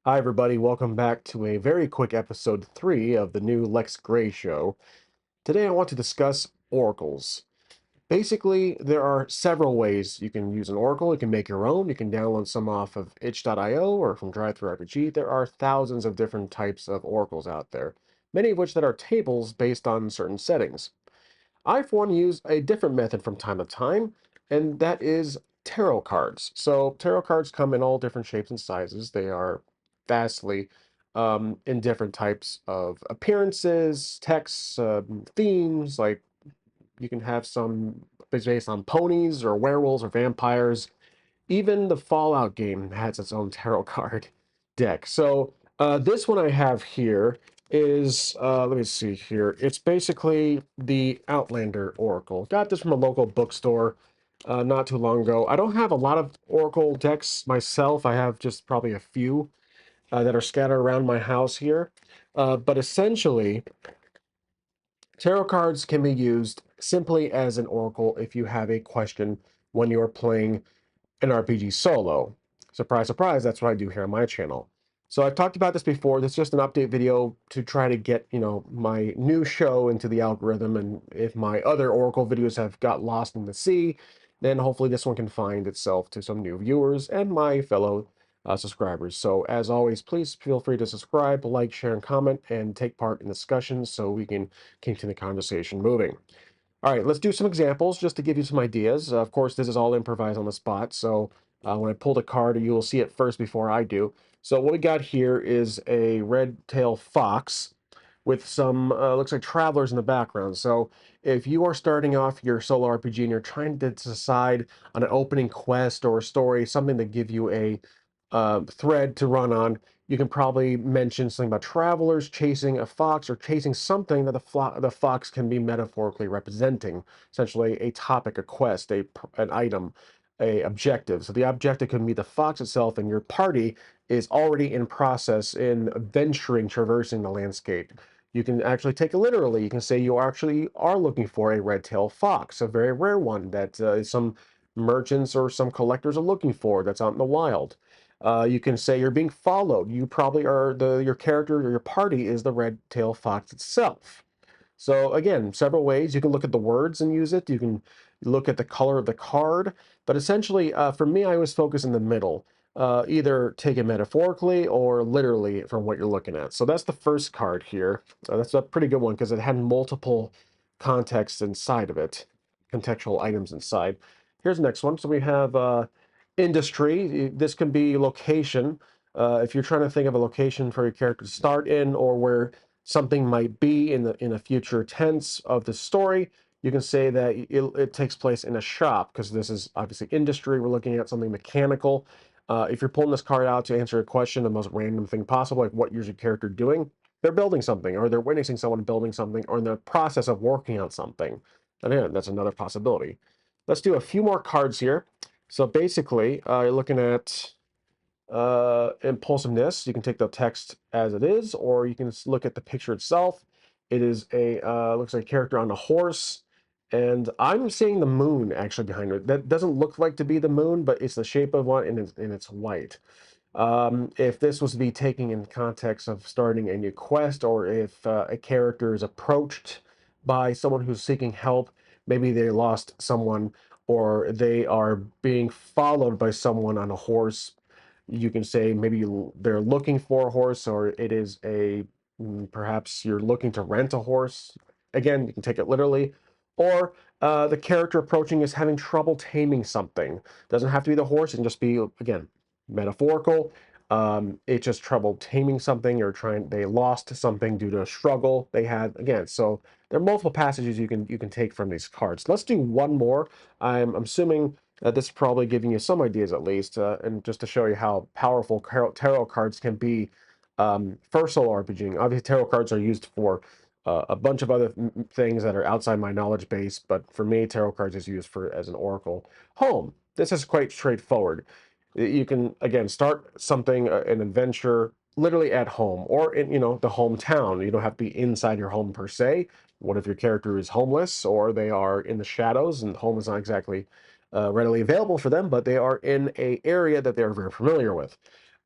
Hi, everybody. Welcome back to a very quick episode 3 of the new Lex Gray show. Today, I want to discuss oracles. Basically, there are several ways you can use an oracle. You can make your own. You can download some off of itch.io or from DriveThruRPG. There are thousands of different types of oracles out there, many of which that are tables based on certain settings. I, for one, use a different method from time to time, and that is tarot cards. So, tarot cards come in all different shapes and sizes. They are vastly in different types of appearances, texts, themes. Like you can have some based on ponies or werewolves or vampires. Even the Fallout game has its own tarot card deck. So this one I have here is, let me see here. It's basically the Outlander Oracle. Got this from a local bookstore not too long ago. I don't have a lot of Oracle decks myself. I have just probably a few that are scattered around my house here. But essentially, tarot cards can be used simply as an oracle if you have a question when you're playing an RPG solo. Surprise, surprise, that's what I do here on my channel. So I've talked about this before. This is just an update video to try to get, my new show into the algorithm. And if my other Oracle videos have got lost in the sea, then hopefully this one can find itself to some new viewers and my fellow subscribers. So as always, please feel free to subscribe, like, share, and comment, and take part in discussions so we can continue the conversation moving. All right, let's do some examples just to give you some ideas. Of course, this is all improvised on the spot, so when I pull the card, you will see it first before I do. So what we got here is a red-tailed fox with some, looks like travelers in the background. So if you are starting off your solo RPG and you're trying to decide on an opening quest or a story, something to give you a thread to run on, you can probably mention something about travelers chasing a fox or chasing something that the fox can be metaphorically representing, essentially a topic, a quest, an item, a objective. So the objective can be the fox itself, and your party is already in process in venturing, traversing the landscape. You can actually take it literally. You can say you actually are looking for a red-tailed fox, a very rare one that some merchants or some collectors are looking for that's out in the wild. You can say you're being followed. You probably are your character or your party is the red-tailed fox itself. So again, several ways. You can look at the words and use it. You can look at the color of the card. But essentially, for me, I always focus in the middle. Either take it metaphorically or literally from what you're looking at. So that's the first card here. That's a pretty good one because it had multiple contexts inside of it, contextual items inside. Here's the next one. So we have industry. This can be location. If you're trying to think of a location for your character to start in or where something might be in a future tense of the story, you can say that it takes place in a shop because this is obviously industry. We're looking at something mechanical. If you're pulling this card out to answer a question, the most random thing possible, like what is your character doing? They're building something, or they're witnessing someone building something, or in the process of working on something. And again, that's another possibility. Let's do a few more cards here. So basically, you're looking at impulsiveness. You can take the text as it is, or you can look at the picture itself. It is a looks like a character on a horse, and I'm seeing the moon actually behind it. That doesn't look like to be the moon, but it's the shape of one, and it's white. If this was to be taken in context of starting a new quest, or if a character is approached by someone who's seeking help, maybe they lost someone, or they are being followed by someone on a horse, you can say maybe they're looking for a horse, or it is perhaps you're looking to rent a horse. Again, you can take it literally. Or the character approaching is having trouble taming something. Doesn't have to be the horse, it can just be, again, metaphorical. It's just trouble taming something, or they lost something due to a struggle they had. Again, so there are multiple passages you can take from these cards. Let's do one more. I'm assuming this is probably giving you some ideas at least, and just to show you how powerful tarot cards can be for solo RPGing. Obviously, tarot cards are used for a bunch of other things that are outside my knowledge base, but for me, tarot cards is used as an oracle. Home. This is quite straightforward. You can, again, start something, an adventure, literally at home or in, the hometown. You don't have to be inside your home per se. What if your character is homeless or they are in the shadows and home is not exactly readily available for them, but they are in a area that they're very familiar with.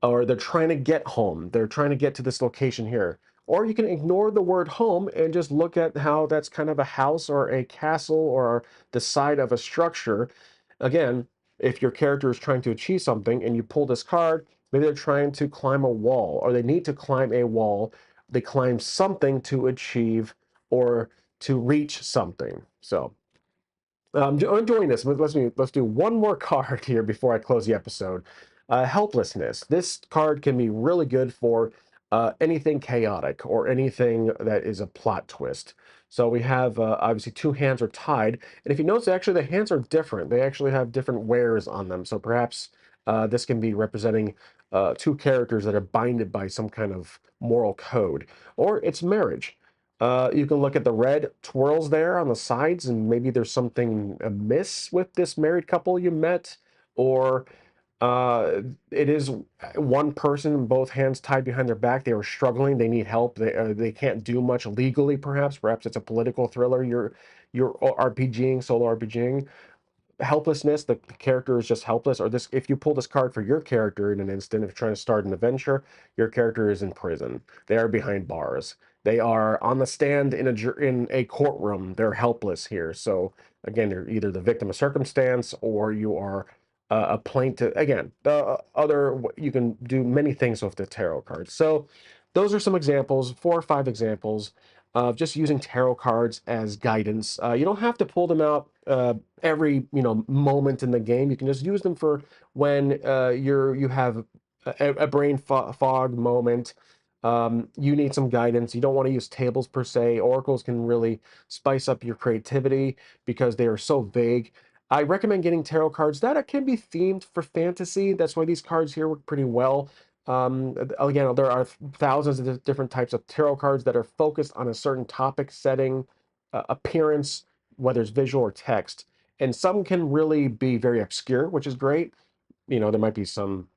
or they're trying to get home. They're trying to get to this location here. Or you can ignore the word home and just look at how that's kind of a house or a castle or the side of a structure. Again, if your character is trying to achieve something and you pull this card, maybe they're trying to climb a wall or they need to climb a wall. They climb something to achieve or to reach something. So I'm enjoying this. Let's do one more card here before I close the episode. Helplessness. This card can be really good for anything chaotic or anything that is a plot twist. So we have obviously two hands are tied, and if you notice, actually the hands are different. They actually have different wears on them. So perhaps this can be representing two characters that are binded by some kind of moral code, or it's marriage. You can look at the red twirls there on the sides, and maybe there's something amiss with this married couple you met, or uh, it is one person, both hands tied behind their back. They are struggling. They need help. They can't do much legally. Perhaps it's a political thriller. You're RPGing, solo RPGing, helplessness. The character is just helpless. Or this, if you pull this card for your character in an instant, if you're trying to start an adventure, your character is in prison. They are behind bars. They are on the stand in a courtroom. They're helpless here. So again, you're either the victim of circumstance or you are a plaintiff. Again, the other, you can do many things with the tarot cards. So those are some examples, 4 or 5 examples of just using tarot cards as guidance. You don't have to pull them out every moment in the game. You can just use them for when you have a brain fog moment. You need some guidance. You don't want to use tables per se. Oracles can really spice up your creativity because they are so vague. I recommend getting tarot cards that can be themed for fantasy. That's why these cards here work pretty well. Again, there are thousands of different types of tarot cards that are focused on a certain topic, setting, appearance, whether it's visual or text. And some can really be very obscure, which is great. There might be some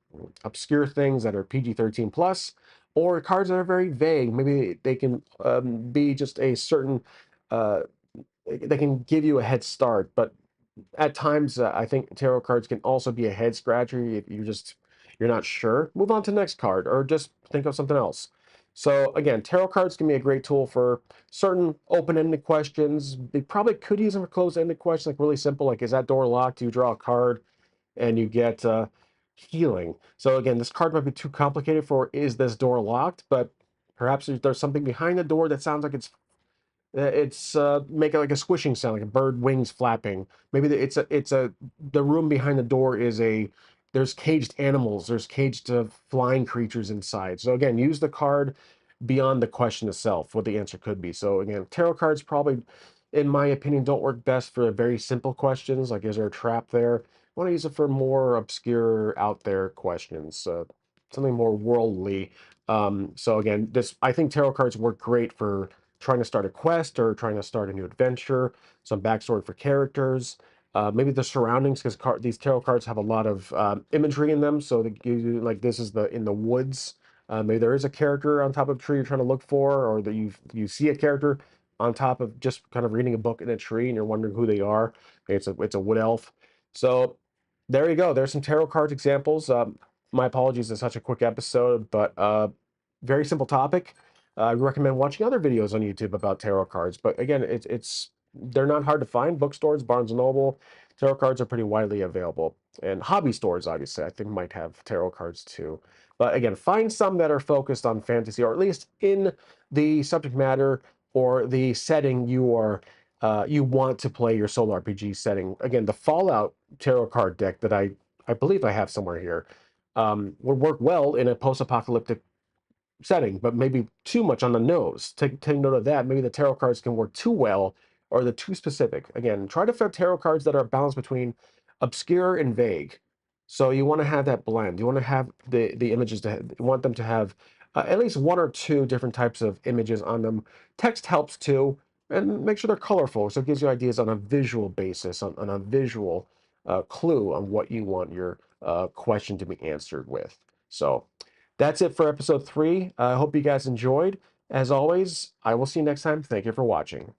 obscure things that are PG-13 plus, or cards that are very vague. Maybe they can be just a certain, uh, they can give you a head start, but at times, I think tarot cards can also be a head scratcher if you're not sure. Move on to the next card, or just think of something else. So again, tarot cards can be a great tool for certain open-ended questions. They probably could use them for closed-ended questions, like really simple, like is that door locked? You draw a card, and you get healing. So again, this card might be too complicated for is this door locked, but perhaps there's something behind the door that sounds like it's making like a squishing sound, like a bird wings flapping. Maybe the room behind the door is there's caged animals, there's caged flying creatures inside. So again, use the card beyond the question itself, what the answer could be. So again, tarot cards probably, in my opinion, don't work best for very simple questions, like is there a trap there? I want to use it for more obscure, out there questions, something more worldly. So again, I think tarot cards work great for trying to start a quest or trying to start a new adventure, some backstory for characters, maybe the surroundings, because these tarot cards have a lot of imagery in them. So they give you, like, this is in the woods. Maybe there is a character on top of a tree you're trying to look for, or that you see a character on top of just kind of reading a book in a tree and you're wondering who they are. Maybe it's a wood elf. So there you go. There's some tarot cards examples. My apologies, it's such a quick episode, but very simple topic. I recommend watching other videos on YouTube about tarot cards. But again, they're not hard to find. Bookstores, Barnes and Noble, tarot cards are pretty widely available. And hobby stores, obviously, I think might have tarot cards too. But again, find some that are focused on fantasy, or at least in the subject matter or the setting you want to play your solo RPG setting. Again, the Fallout tarot card deck that I believe I have somewhere here would work well in a post-apocalyptic setting, but maybe too much on the nose. Take note of that. Maybe the tarot cards can work too well or they're too specific. Again, try to fit tarot cards that are balanced between obscure and vague. So you want to have that blend. You want to have the images you want them to have at least 1 or 2 different types of images on them. Text helps too, and make sure they're colorful, so it gives you ideas on a visual basis, on a visual clue on what you want your question to be answered with. So that's it for episode 3. I hope you guys enjoyed. As always, I will see you next time. Thank you for watching.